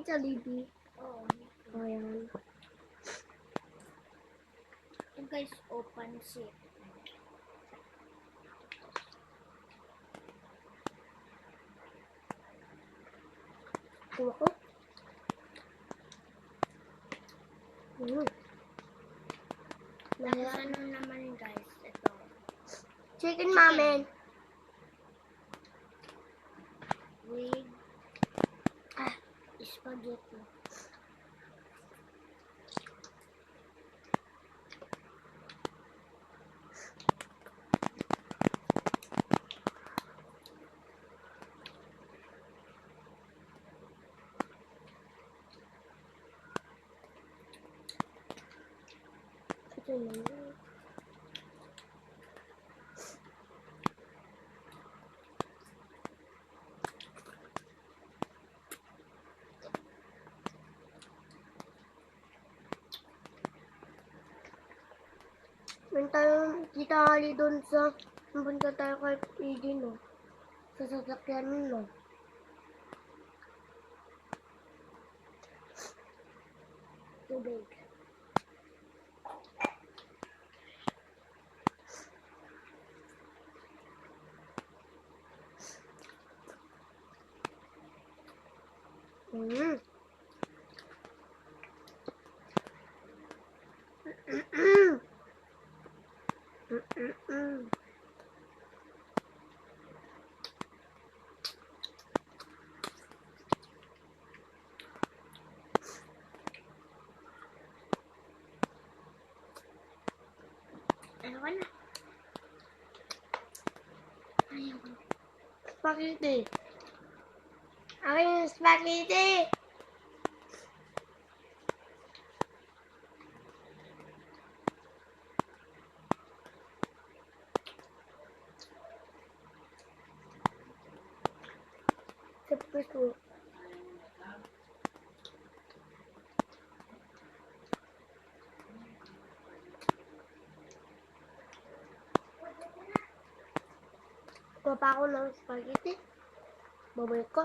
yung Jollibee? Oo. Ayan. Ito guys, open siya. Kuha ko. Tapos ano naman guys, ito. Chicken ramen. With spaghetti. Ito naman. Kita kali doon sa punta tayo kay PD, no? Sa sasakyan nun, no? Tubig. Mm. Ano ka na? Ayaw ko. Spaghetti. Akin yung spaghetti. Tapos ko. Kuha pa ako ng spaghetti. Babalik ko.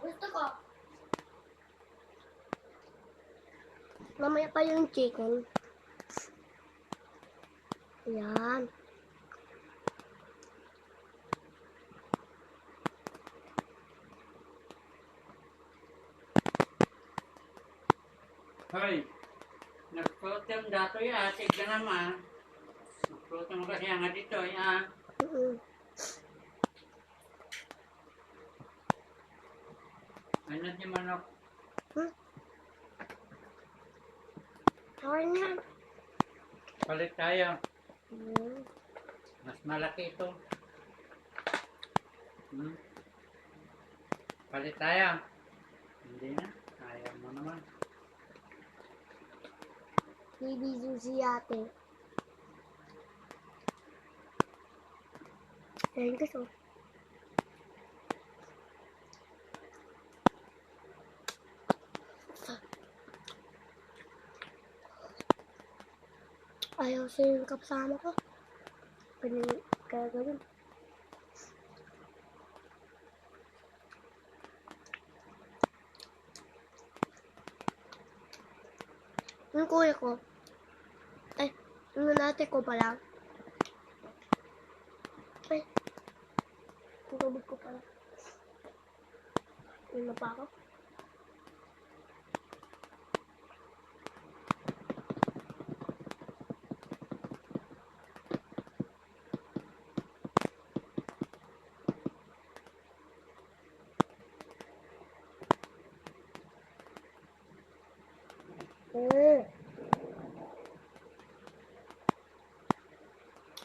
Gusto ko. Mamaya pa yung chicken. Ayan. Hoy, nagpulot yung dato ya, tignan naman. Nagpulot mo kasi nga dito, ya. Ano di manok? Akin yan. Palit tayo. Mm. Mas malaki ito. Palit tayo. Hindi na. Ayaw mo naman. Baby Susie ate. Ayan ko so. Ayaw siya yung kapsama ko. Kaya ganun. Yung kuya ko. Ay, yung nanate ko pala. Ay, yung tubig ko pala. Yung na pa ako.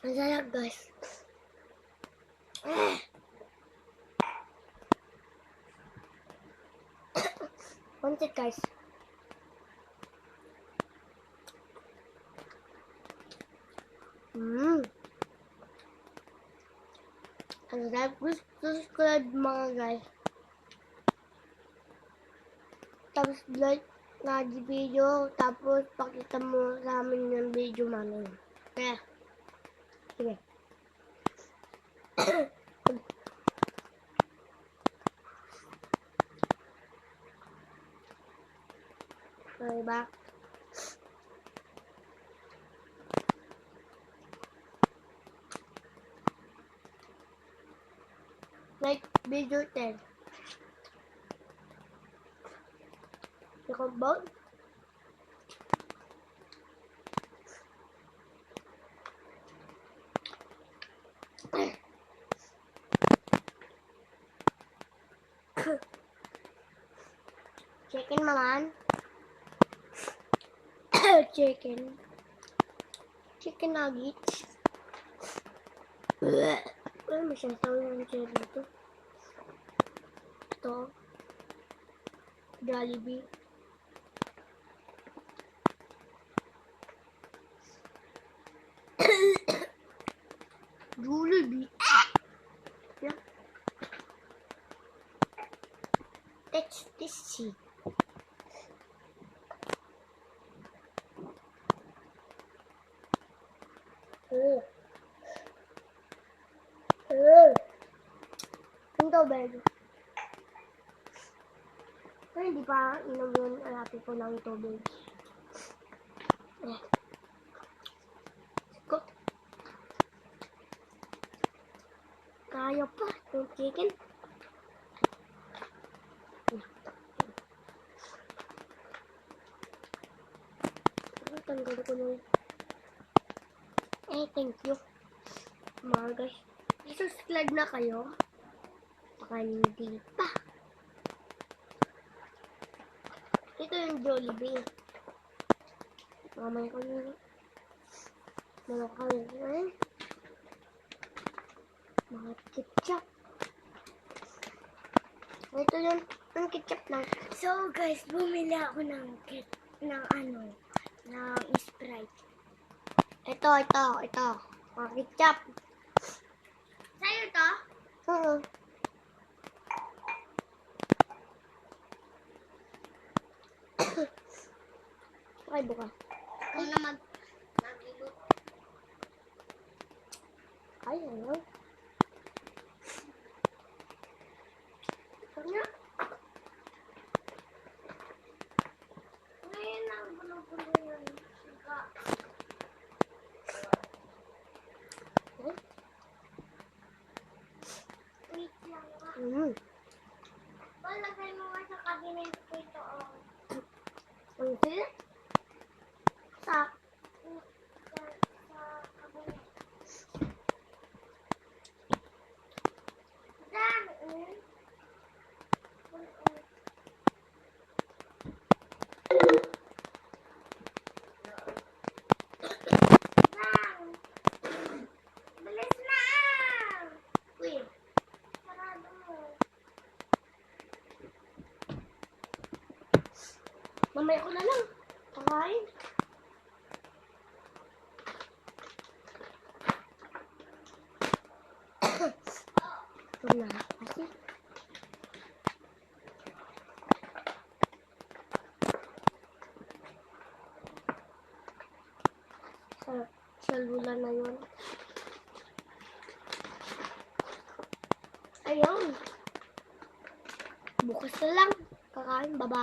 Ang sarap guys. Wanted guys. Mmm. subscribe mga guys. Tapos like na di video, tapos pakita mo sa amin yung video namin. Kaya, sige. Diba? Like video 10. Second bone. Chicken naman. Chicken. Chicken nuggets. Ay, masyataw yung cherry dito. Ito. Jollibee. Jollibee. Yeah. That's tasty. Ang tubig. Ay, hindi pa inom yun. Alapin ko ng tubig. Go. Kaya pa yung chicken. Tanggal ko na yun. Thank you. Mga guys. Subscribe na kayo. Baka hindi pa. Ito yung Jollibee. Mamay ko nyo. Mga kawin. Mga ketchup. Ito yung ketchup lang. So guys, bumili ako ng Sprite. Ito. Mga ketchup. Sa'yo to? Oo. Ay, buka. Ikaw na mag-ilut. Ay, ano? Kanya? Ngayon ang gulo-gulo yung siga. Wait lang nga. Palagay mo nga sa cabinet ko ito. Ang sila? Sa cabinet. Dan, bilis na! Uy, sarado mo. Mamaya ko na lang. Pakain. Ito na kasi. Sa lula na yun. Ayun. Bukas na lang. Kakain. Baba.